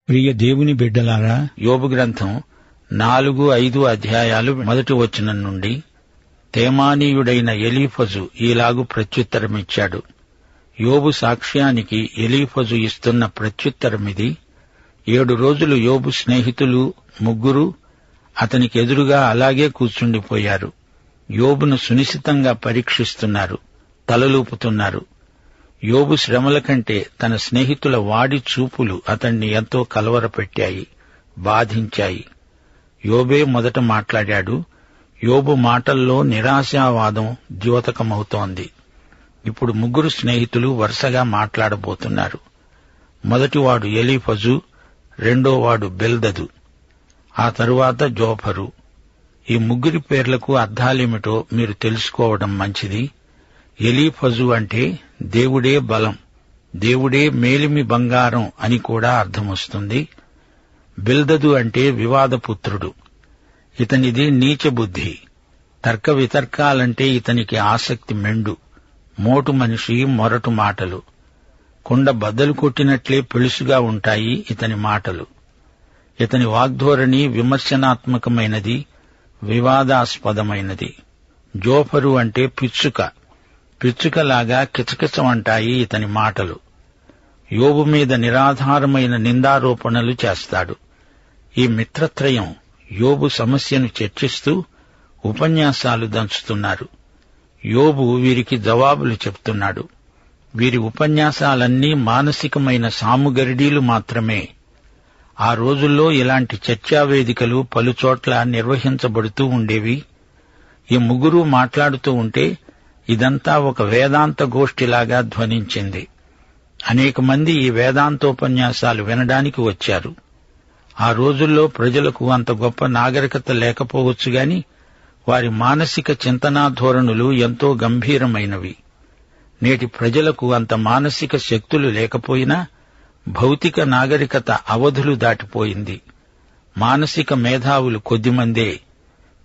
ప్రియ దేవుని బిడ్డలారా, యోబు గ్రంథం 4-5 అధ్యాయాలు 1 వచనం నుండి తేమానీయుడైన ఎలీఫజు ఈలాగు ప్రత్యుత్తరమిచ్చాడు. యోబు సాక్ష్యానికి ఎలీఫజు ఇస్తున్న ప్రత్యుత్తరమిది. 7 రోజులు యోబు స్నేహితులు 3 అతనికి ఎదురుగా అలాగే కూర్చుండిపోయారు. యోబును సునిశితంగా పరీక్షిస్తున్నారు, తలలూపుతున్నారు. యోబు శ్రమల కంటే తన స్నేహితుల వాడి చూపులు అతణ్ణి ఎంతో కలవరపెట్టాయి, బాధించాయి. యోబే మొదట మాట్లాడాడు. యోబు మాటల్లో నిరాశావాదం ద్యోతకమవుతోంది. ఇప్పుడు 3 స్నేహితులు వరుసగా మాట్లాడబోతున్నారు. మొదటివాడు ఎలీఫజు, రెండోవాడు బిల్దదు, ఆ తరువాత జోఫరు. ఈ 3 పేర్లకు అర్థాలేమిటో మీరు తెలుసుకోవడం మంచిది. ఎలీఫజు అంటే దేవుడే బలం, దేవుడే మేలిమి బంగారం అని కూడా అర్థమొస్తుంది. బిల్దదు అంటే వివాదపుత్రుడు. ఇతనిది నీచబుద్ధి. తర్క వితర్కాలంటే ఇతనికి ఆసక్తి మెండు. మోటు మనిషి, మొరటు మాటలు. కుండ బద్దలు కొట్టినట్లే పెళుసుగా ఉంటాయి ఇతని మాటలు. ఇతని వాగ్ధోరణి విమర్శనాత్మకమైనది, వివాదాస్పదమైనది. జోఫరు అంటే పిచ్చుక. పిచ్చుకలాగా కిచకిచమంటాయి ఇతని మాటలు. యోబు మీద నిరాధారమైన నిందారోపణలు చేస్తాడు. ఈ మిత్రత్రయం యోబు సమస్యను చర్చిస్తూ ఉపన్యాసాలు దంచుతున్నారు. యోబు వీరికి జవాబులు చెప్తున్నాడు. వీరి ఉపన్యాసాలన్నీ మానసికమైన సాముగరిడీలు మాత్రమే. ఆ రోజుల్లో ఇలాంటి చర్చావేదికలు పలుచోట్ల నిర్వహించబడుతూ ఉండేవి. ఈ 3 మాట్లాడుతూ ఉంటే ఇదంతా ఒక వేదాంత గోష్ఠిలాగా ధ్వనించింది. అనేక మంది ఈ వేదాంతోపన్యాసాలు వినడానికి వచ్చారు. ఆ రోజుల్లో ప్రజలకు అంత గొప్ప నాగరికత లేకపోవచ్చుగాని వారి మానసిక చింతనా ధోరణులు ఎంతో గంభీరమైనవి. నేటి ప్రజలకు అంత మానసిక శక్తులు లేకపోయినా భౌతిక నాగరికత అవధులు దాటిపోయింది. మానసిక మేధావులు కొద్దిమందే.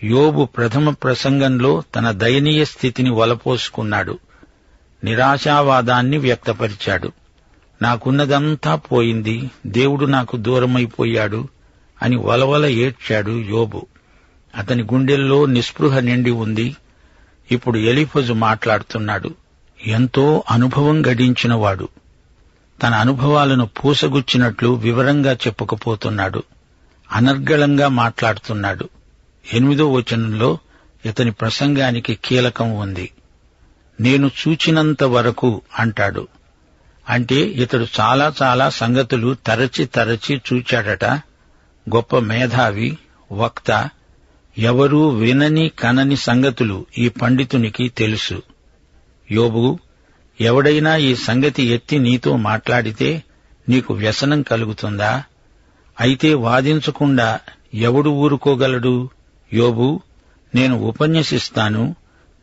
యోబు ప్రథమ ప్రసంగంలో తన దయనీయ స్థితిని వలపోసుకున్నాడు. నిరాశావాదాన్ని వ్యక్తపరిచాడు. నాకున్నదంతా పోయింది, దేవుడు నాకు దూరమైపోయాడు అని వలవల ఏడ్చాడు యోబు. అతని గుండెల్లో నిస్పృహ నిండి ఉంది. ఇప్పుడు ఎలీఫజు మాట్లాడుతున్నాడు. ఎంతో అనుభవం గడించినవాడు. తన అనుభవాలను పూసగుచ్చినట్లు వివరంగా చెప్పుకుపోతున్నాడు. అనర్గళంగా మాట్లాడుతున్నాడు. 8వ వచనంలో ఇతని ప్రసంగానికి కీలకం ఉంది. నేను చూచినంత వరకు అంటాడు. అంటే ఇతడు చాలా చాలా సంగతులు తరచి చూచాడట. గొప్ప మేధావి, వక్త. ఎవరూ వినని కనని సంగతులు ఈ పండితునికి తెలుసు. యోబు, ఎవడైనా ఈ సంగతి ఎత్తి నీతో మాట్లాడితే నీకు వ్యసనం కలుగుతుందా? అయితే వాదించకుండా ఎవడు ఊరుకోగలడు? యోబు, నేను ఉపన్యసిస్తాను,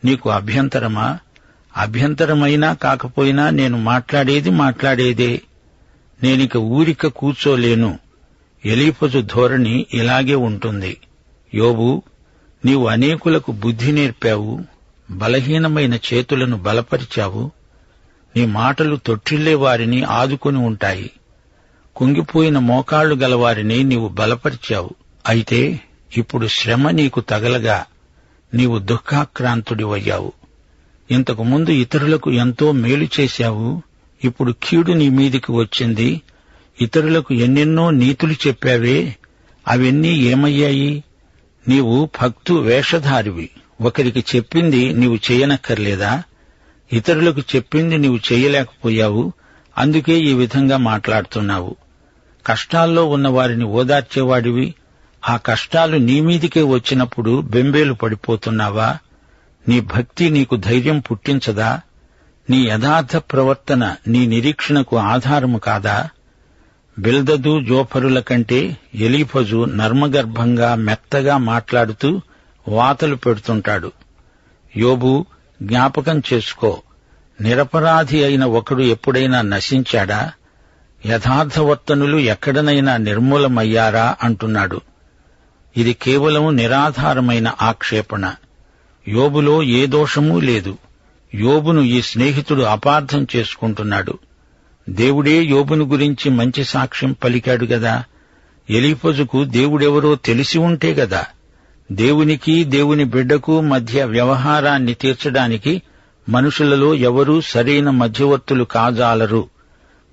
నీకు అభ్యంతరమా? అభ్యంతరమైనా కాకపోయినా నేను మాట్లాడేదే. నేనిక ఊరిక కూర్చోలేను. ఎలీఫజు ధోరణి ఇలాగే ఉంటుంది. యోబు, నీవు అనేకులకు బుద్ధి నేర్పావు, బలహీనమైన చేతులను బలపరిచావు. నీ మాటలు తొట్టిల్లే వారిని ఆదుకొని ఉంటాయి. కుంగిపోయిన మోకాళ్లు గలవారిని నీవు బలపరిచావు. అయితే ఇప్పుడు శ్రమ నీకు తగలగా నీవు దుఃఖాక్రాంతుడివయ్యావు. ఇంతకు ముందు ఇతరులకు ఎంతో మేలు చేశావు, ఇప్పుడు కీడు నీ మీదికి వచ్చింది. ఇతరులకు ఎన్నెన్నో నీతులు చెప్పావే, అవన్నీ ఏమయ్యాయి? నీవు భక్తు వేషధారివి. ఒకరికి చెప్పింది నీవు చేయనక్కర్లేదా? ఇతరులకు చెప్పింది నీవు చేయలేకపోయావు, అందుకే ఈ విధంగా మాట్లాడుతున్నావు. కష్టాల్లో ఉన్న వారిని ఓదార్చేవాడివి. ఆ కష్టాలు నీమీదికే వచ్చినప్పుడు బెంబేలు పడిపోతున్నావా? నీ భక్తి నీకు ధైర్యం పుట్టించదా? నీ యథార్థ ప్రవర్తన నీ నిరీక్షణకు ఆధారము కాదా? బిల్దదు, జోఫరుల కంటే ఎలీఫజు నర్మగర్భంగా మెత్తగా మాట్లాడుతూ వాతలు పెడుతుంటాడు. యోబు, జ్ఞాపకం చేసుకో, నిరపరాధి అయిన ఒకడు ఎప్పుడైనా నశించాడా? యథార్థవర్తనులు ఎక్కడనైనా నిర్మూలమయ్యారా అంటున్నాడు. ఇది కేవలం నిరాధారమైన ఆక్షేపణ. యోబులో ఏ దోషమూ లేదు. యోబును ఈ స్నేహితుడు అపార్థం చేసుకుంటున్నాడు. దేవుడే యోబును గురించి మంచి సాక్ష్యం పలికాడు గదా. ఎలీఫజుకు దేవుడెవరో తెలిసి ఉంటే గదా. దేవునికి దేవుని బిడ్డకు మధ్య వ్యవహారాన్ని తీర్చడానికి మనుషులలో ఎవరూ సరైన మధ్యవర్తులు కాజాలరు.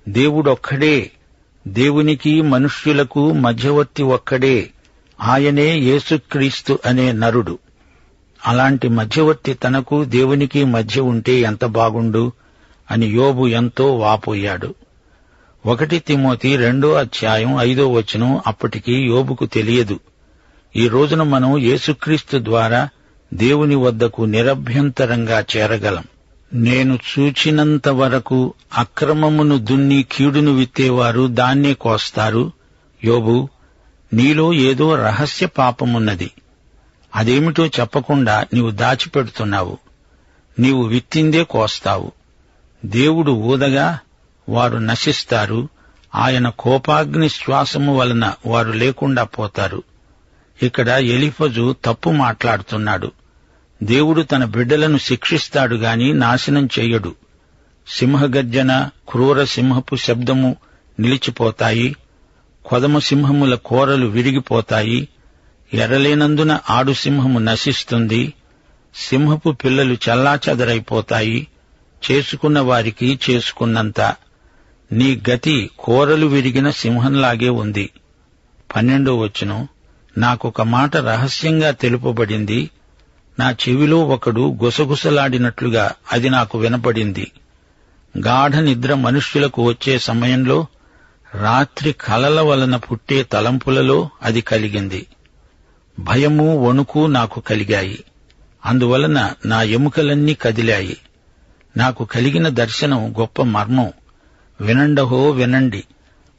దేవుడొక్కడే, దేవునికి మనుష్యులకు మధ్యవర్తి ఒక్కడే. ఆయనే యేసుక్రీస్తు అనే నరుడు. అలాంటి మధ్యవర్తి తనకు దేవునికి మధ్య ఉంటే ఎంత బాగుండు అని యోబు ఎంతో వాపోయాడు. 1 తిమోతి 2:5 అప్పటికి యోబుకు తెలియదు. ఈ రోజున మనం యేసుక్రీస్తు ద్వారా దేవుని వద్దకు నిరభ్యంతరంగా చేరగలం. నేను చూచినంత వరకు అక్రమమును దున్ని కీడును విత్తేవారు దాన్నే కోస్తారు. యోబు, నీలో ఏదో రహస్య పాపమున్నది. అదేమిటో చెప్పకుండా నీవు దాచిపెడుతున్నావు. నీవు విత్తిందే కోస్తావు. దేవుడు ఊదగా వారు నశిస్తారు. ఆయన కోపాగ్ని శ్వాసము వలన వారు లేకుండా పోతారు. ఇక్కడ ఎలీఫజు తప్పు మాట్లాడుతున్నాడు. దేవుడు తన బిడ్డలను శిక్షిస్తాడు గాని నాశనం చెయ్యడు. సింహగర్జన, క్రూర సింహపు శబ్దము నిలిచిపోతాయి. కొదమ సింహముల కోరలు విరిగిపోతాయి. ఎరలేనందున ఆడు సింహము నశిస్తుంది. సింహపు పిల్లలు చెల్లాచెదరైపోతాయి. చేసుకున్న వారికి చేసుకున్నంత. నీ గతి కోరలు విరిగిన సింహంలాగే ఉంది. 12 నాకొక మాట రహస్యంగా తెలుపబడింది. నా చెవిలో ఒకడు గుసగుసలాడినట్లుగా అది నాకు వినపడింది. గాఢ నిద్ర మనుష్యులకు వచ్చే సమయంలో రాత్రి కలల వలన పుట్టే తలంపులలో అది కలిగింది. భయము, వణుకు నాకు కలిగాయి. అందువలన నా ఎముకలన్నీ కదిలాయి. నాకు కలిగిన దర్శనం గొప్ప మర్మం. వినండహో వినండి.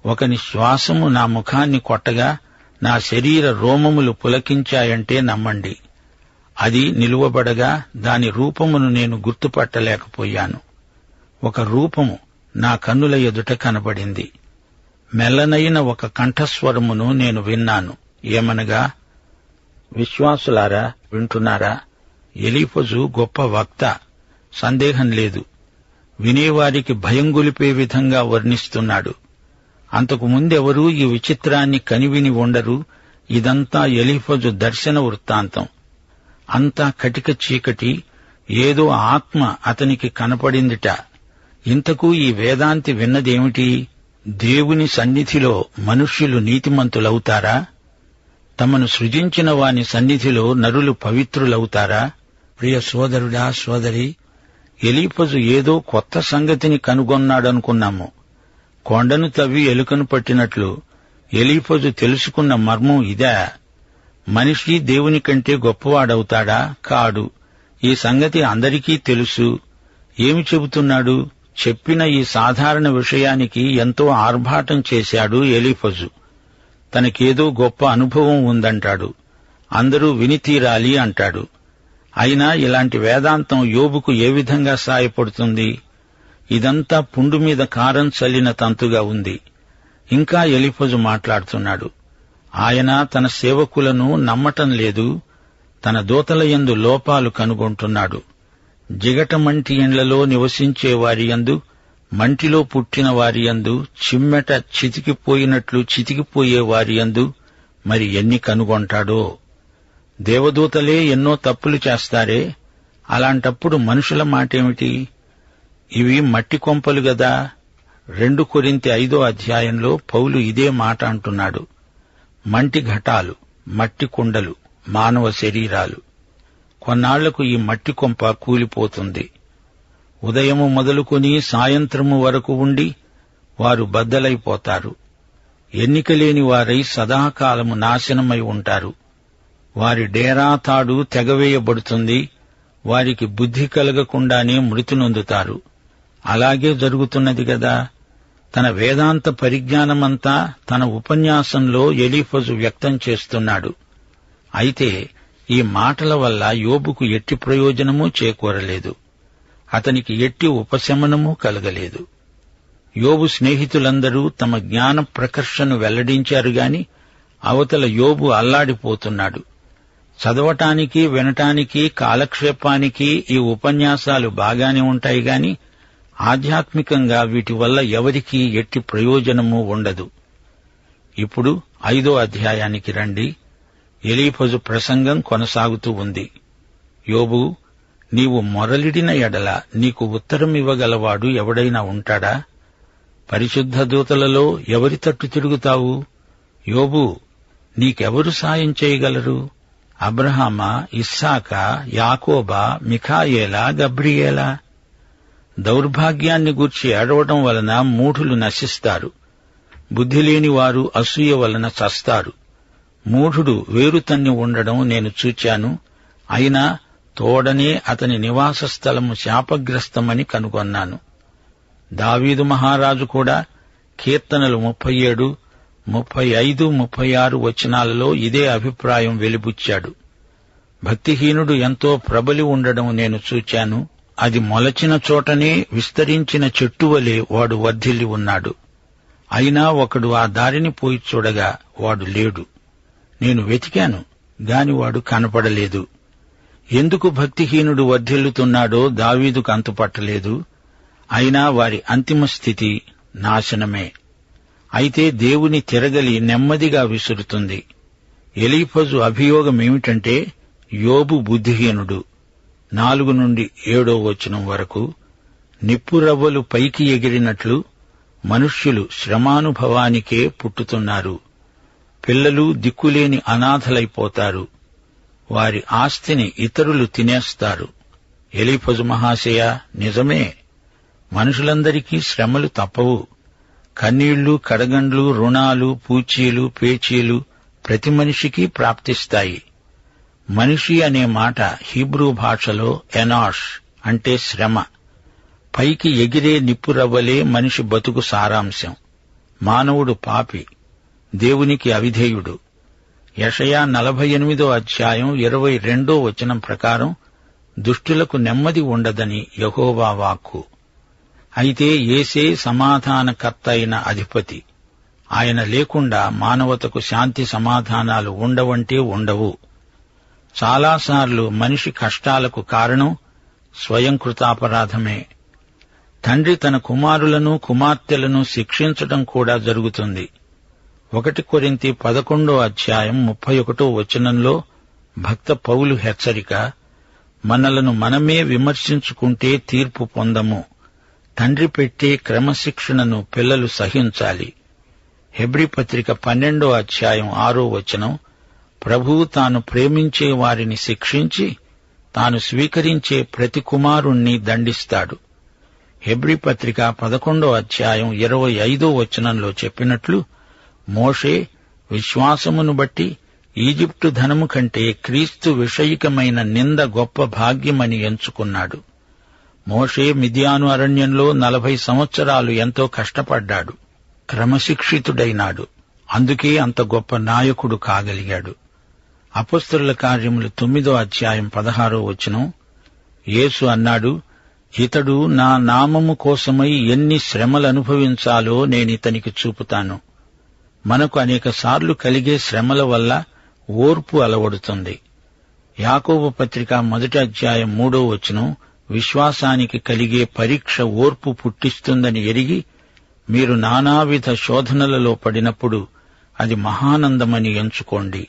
ఒకని శ్వాసము నా ముఖాన్ని కొట్టగా నా శరీర రోమములు పులకించాయంటే నమ్మండి. అది నిలువబడగా దాని రూపమును నేను గుర్తుపట్టలేకపోయాను. ఒక రూపము నా కన్నుల ఎదుట కనబడింది. మెల్లనైన ఒక కంఠస్వరమును నేను విన్నాను. ఏమనగా, విశ్వాసులారా వింటున్నారా? ఎలీఫజు గొప్ప వక్త, సందేహం లేదు. వినేవారికి భయం గొలిపే విధంగా వర్ణిస్తున్నాడు. అంతకు ముందెవరూ ఈ విచిత్రాన్ని కనివిని ఉండరు. ఇదంతా ఎలీఫజు దర్శన వృత్తాంతం. అంతా కటిక చీకటి. ఏదో ఆత్మ అతనికి కనపడిందిట. ఇంతకు ఈ వేదాంతి విన్నదేమిటి? దేవుని సన్నిధిలో మనుష్యులు నీతిమంతులవుతారా? తమను సృజించిన వాని సన్నిధిలో నరులు పవిత్రులవుతారా? ప్రియ సోదరుడా, సోదరి, ఎలీఫజు ఏదో కొత్త సంగతిని కనుగొన్నాడనుకున్నాము. కొండను తవ్వి ఎలుకను పట్టినట్లు ఎలీఫజు తెలుసుకున్న మర్మం ఇదా? మనిషి దేవుని కంటే గొప్పవాడవుతాడా? కాడు. ఈ సంగతి అందరికీ తెలుసు. ఏమి చెబుతున్నాడు? చెప్పిన ఈ సాధారణ విషయానికి ఎంతో ఆర్భాటం చేశాడు ఎలీఫజు. తనకేదో గొప్ప అనుభవం ఉందంటాడు. అందరూ విని తీరాలి అంటాడు. అయినా ఇలాంటి వేదాంతం యోబుకు ఏ విధంగా సాయపడుతుంది? ఇదంతా పుండు మీద కారం చల్లిన తంతుగా ఉంది. ఇంకా ఎలీఫజు మాట్లాడుతున్నాడు. ఆయన తన సేవకులను నమ్మటం లేదు. తన దూతల యందు లోపాలు కనుగొంటున్నాడు. జిగటమంటి ఇండ్లలో నివసించే వారి యందు, మంటిలో పుట్టిన వారి యందు, చిమ్మెట చితికిపోయినట్లు చితికిపోయే వారి యందు మరి ఎన్ని కనుగొంటాడో. దేవదూతలే ఎన్నో తప్పులు చేస్తారే, అలాంటప్పుడు మనుషుల మాటేమిటి? ఇవి మట్టి కొంపలు గదా. 2 కొరింథీ 5 పౌలు ఇదే మాట అంటున్నాడు. మంటి ఘటాలు, మట్టి కుండలు, మానవ శరీరాలు. కొన్నాళ్లకు ఈ మట్టి కొంప కూలిపోతుంది. ఉదయము మొదలుకొని సాయంత్రము వరకు ఉండి వారు బద్దలైపోతారు. ఎన్నికలేని వారై సదాకాలము నాశనమై ఉంటారు. వారి డేరా తాడు తెగవేయబడుతుంది. వారికి బుద్ధి కలగకుండానే మృతి నొందుతారు. అలాగే జరుగుతున్నది గదా. తన వేదాంత పరిజ్ఞానమంతా తన ఉపన్యాసంలో ఎలీఫజు వ్యక్తం చేస్తున్నాడు. అయితే ఈ మాటల వల్ల యోబుకు ఎట్టి ప్రయోజనమూ చేకూరలేదు. అతనికి ఎట్టి ఉపశమనమూ కలగలేదు. యోబు స్నేహితులందరూ తమ జ్ఞాన ప్రకర్షను వెల్లడించారు గాని అవతల యోబు అల్లాడిపోతున్నాడు. చదవటానికి, వినటానికి, కాలక్షేపానికి ఈ ఉపన్యాసాలు బాగానే ఉంటాయి గాని ఆధ్యాత్మికంగా వీటి వల్ల ఎవరికీ ఎట్టి ప్రయోజనమూ ఉండదు. ఇప్పుడు 5వ అధ్యాయానికి రండి. ఎలీఫజు ప్రసంగం కొనసాగుతూ ఉంది. యోబు, నీవు మొరలిడిన ఎడల నీకు ఉత్తరమివ్వగలవాడు ఎవడైనా ఉంటాడా? పరిశుద్ధ దూతలలో ఎవరి తట్టు తిరుగుతావు? యోబు, నీకెవరు సాయం చేయగలరు? అబ్రహామా, ఇస్సాకా, యాకోబా, మిఖాయేలా, గబ్రియేలా? దౌర్భాగ్యాన్ని గూర్చి ఏడవడం వలన మూఢులు నశిస్తారు. బుద్ధిలేని వారు అసూయ వలన చస్తారు. మూఢుడు వేరుతన్ని ఉండడం నేను చూచాను. అయినా తోడనే అతని నివాస స్థలము శాపగ్రస్తమని కనుగొన్నాను. దావీదు మహారాజు కూడా కీర్తనలు 37, 35, 36 వచనాలలో ఇదే అభిప్రాయం వెలిబుచ్చాడు. భక్తిహీనుడు ఎంతో ప్రబలి ఉండడం నేను చూచాను. అది మొలచిన చోటనే విస్తరించిన చెట్టువలే వాడు వర్ధిల్లి ఉన్నాడు. అయినా ఒకడు ఆ దారిని పోయి చూడగా వాడు లేడు. నేను వెతికాను గాని వాడు కనపడలేదు. ఎందుకు భక్తిహీనుడు వర్ధిల్లుతున్నాడో దావీదుకు అంతుపట్టలేదు. అయినా వారి అంతిమ స్థితి నాశనమే. అయితే దేవుని తిరగలి నెమ్మదిగా విసురుతుంది. ఎలీఫజు అభియోగమేమిటంటే, యోబు బుద్ధిహీనుడు. 4 నుండి 7వ వచనం వరకు, నిప్పురవ్వలు పైకి ఎగిరినట్లు మనుష్యులు శ్రమానుభవానికే పుట్టుతున్నారు. పిల్లలు దిక్కులేని అనాథలైపోతారు. వారి ఆస్తిని ఇతరులు తినేస్తారు. ఎలీఫజు మహాశయ, నిజమే, మనుషులందరికీ శ్రమలు తప్పవు. కన్నీళ్లు, కడగండ్లు, రుణాలు, పూచీలు, పేచీలు ప్రతి మనిషికి ప్రాప్తిస్తాయి. మనిషి అనే మాట హీబ్రూ భాషలో ఎనాష్ అంటే శ్రమ. పైకి ఎగిరే నిప్పురవ్వలే మనిషి బతుకు సారాంశం. మానవుడు పాపి, దేవునికి అవిధేయుడు. యెషయా 48వ అధ్యాయం 22వ వచనం ప్రకారం దుష్టులకు నెమ్మది ఉండదని యెహోవా వాక్కు. అయితే యేసే సమాధానకర్త అయిన అధిపతి. ఆయన లేకుండా మానవతకు శాంతి సమాధానాలు ఉండవంటే ఉండవు. చాలాసార్లు మనిషి కష్టాలకు కారణం స్వయం కృతాపరాధమే. తండ్రి తన కుమారులను కుమార్తెలను శిక్షించడం కూడా జరుగుతుంది. 1 కొరింథీ 11వ అధ్యాయం 31వ వచనంలో భక్త పౌలు హెచ్చరిక, మనలను మనమే విమర్శించుకుంటే తీర్పు పొందము. తండ్రి పెట్టే క్రమశిక్షణను పిల్లలు సహించాలి. హెబ్రీ పత్రిక 12వ అధ్యాయం 6వ వచనం, ప్రభువు తాను ప్రేమించే వారిని శిక్షించి తాను స్వీకరించే ప్రతి కుమారుణ్ణి దండిస్తాడు. హెబ్రీ పత్రిక 11వ అధ్యాయం 25వ వచనంలో చెప్పినట్లు, మోషే విశ్వాసమును బట్టి ఈజిప్టు ధనము కంటే క్రీస్తు విషయికమైన నింద గొప్ప భాగ్యమని ఎంచుకున్నాడు. మోషే మిద్యాను అరణ్యంలో 40 సంవత్సరాలు ఎంతో కష్టపడ్డాడు. క్రమశిక్షితుడైనాడు. అందుకే అంత గొప్ప నాయకుడు కాగలిగాడు. అపొస్తలుల కార్యములు 9వ అధ్యాయం 16వ వచనం, యేసు అన్నాడు, ఇతడు నా నామము కోసమై ఎన్ని శ్రమలనుభవించాలో నేనితనికి చూపుతాను. మనకు అనేకసార్లు కలిగే శ్రమల వల్ల ఓర్పు అలవడుతుంది. యాకోబు పత్రిక 1వ అధ్యాయం 3వ వచనం, విశ్వాసానికి కలిగే పరీక్ష ఓర్పు పుట్టిస్తుందని ఎరిగి మీరు నానావిధ శోధనలలో పడినప్పుడు అది మహానందమని ఎంచుకోండి.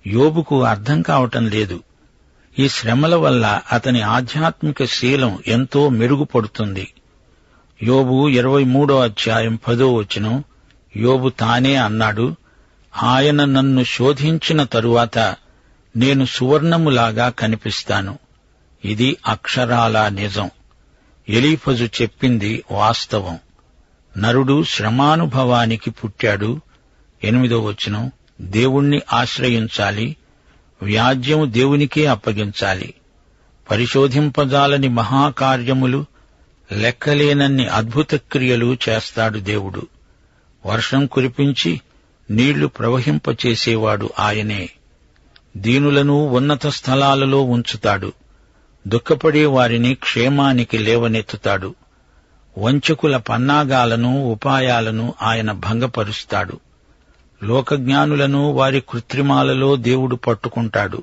యోబుకు అర్థం కావటం లేదు. ఈ శ్రమల వల్ల అతని ఆధ్యాత్మిక శీలం ఎంతో మెరుగుపడుతుంది. యోబు 23వ అధ్యాయం 10వ వచనం, యోబు తానే అన్నాడు, ఆయన నన్ను శోధించిన తరువాత నేను సువర్ణములాగా కనిపిస్తాను. ఇది అక్షరాలా నిజం. ఎలీఫజు చెప్పింది వాస్తవం. నరుడు శ్రమానుభవానికి పుట్టాడు. 8వ వచనం, దేవుణ్ణి ఆశ్రయించాలి, వ్యాజ్యం దేవునికే అప్పగించాలి. పరిశోధింపజాలని మహాకార్యములు, లెక్కలేనన్ని అద్భుత క్రియలు చేస్తాడు దేవుడు. వర్షం కురిపించి నీళ్లు ప్రవహింపచేసేవాడు ఆయనే. దీనులను ఉన్నత స్థలాలలో ఉంచుతాడు. దుఃఖపడే వారిని క్షేమానికి లేవనెత్తుతాడు. వంచకుల పన్నాగాలను ఉపాయాలను ఆయన భంగపరుస్తాడు. లోకజ్ఞానులను వారి కృత్రిమాలలో దేవుడు పట్టుకుంటాడు.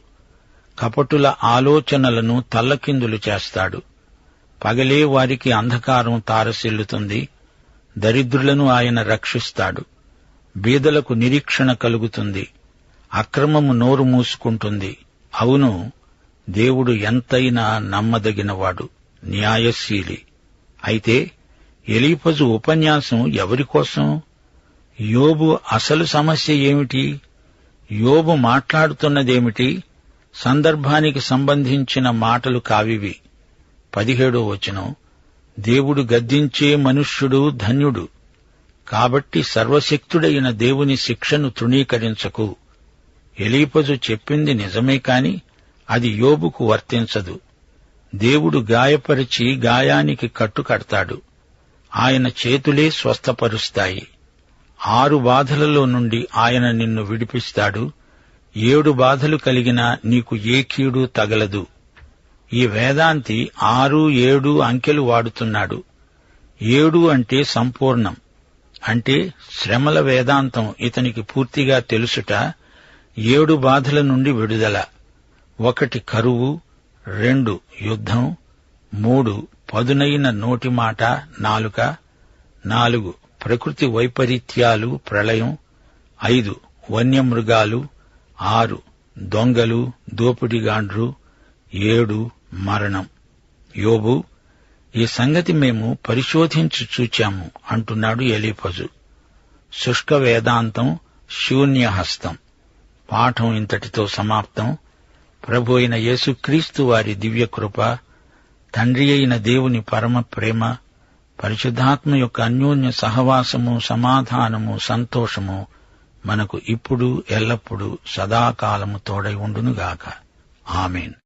కపటుల ఆలోచనలను తల్లకిందులు చేస్తాడు. పగలే వారికి అంధకారం తారసిల్లుతుంది. దరిద్రులను ఆయన రక్షిస్తాడు. బీదలకు నిరీక్షణ కలుగుతుంది. అక్రమము నోరు మూసుకుంటుంది. అవును, దేవుడు ఎంతైనా నమ్మదగినవాడు, న్యాయశీలి. అయితే ఎలీఫజు ఉపన్యాసం ఎవరికోసం? యోబు అసలు సమస్య ఏమిటి? యోబు మాట్లాడుతున్నదేమిటి? సందర్భానికి సంబంధించిన మాటలు కావివి. 17వ వచనం, దేవుడు గద్దించే మనుష్యుడు ధన్యుడు. కాబట్టి సర్వశక్తుడైన దేవుని శిక్షను తృణీకరించకు. ఎలీఫజు చెప్పింది నిజమే కాని అది యోబుకు వర్తించదు. దేవుడు గాయపరిచి గాయానికి కట్టుకడతాడు. ఆయన చేతులే స్వస్థపరుస్తాయి. 6 బాధలలో నుండి ఆయన నిన్ను విడిపిస్తాడు. 7 బాధలు కలిగినా నీకు ఏ కీడు తగలదు. ఈ వేదాంతి 6, 7 అంకెలు వాడుతున్నాడు. 7 అంటే సంపూర్ణం, అంటే శ్రమల వేదాంతం ఇతనికి పూర్తిగా తెలుసుట. 7 బాధల నుండి విడుదల. 1 కరువు, 2 యుద్ధం, 3 పదునైన నోటి మాట నాలుక, 4 ప్రకృతి వైపరీత్యాలు ప్రళయం, 5 వన్యమృగాలు, 6 దొంగలు దోపిడిగాండ్రు, 7 మరణం. యోబు, ఈ సంగతి మేము పరిశోధించి చూచాము అంటున్నాడు ఎలీఫజు. శుష్క వేదాంతం, శూన్యహస్తం. పాఠం ఇంతటితో సమాప్తం. ప్రభు అయిన యేసుక్రీస్తు వారి దివ్యకృప, తండ్రి అయిన దేవుని పరమ ప్రేమ, పరిశుద్ధాత్మ యొక్క అన్యోన్య సహవాసము, సమాధానము, సంతోషము మనకు ఇప్పుడు ఎల్లప్పుడూ సదాకాలము తోడై ఉండునుగాక. ఆమేన్.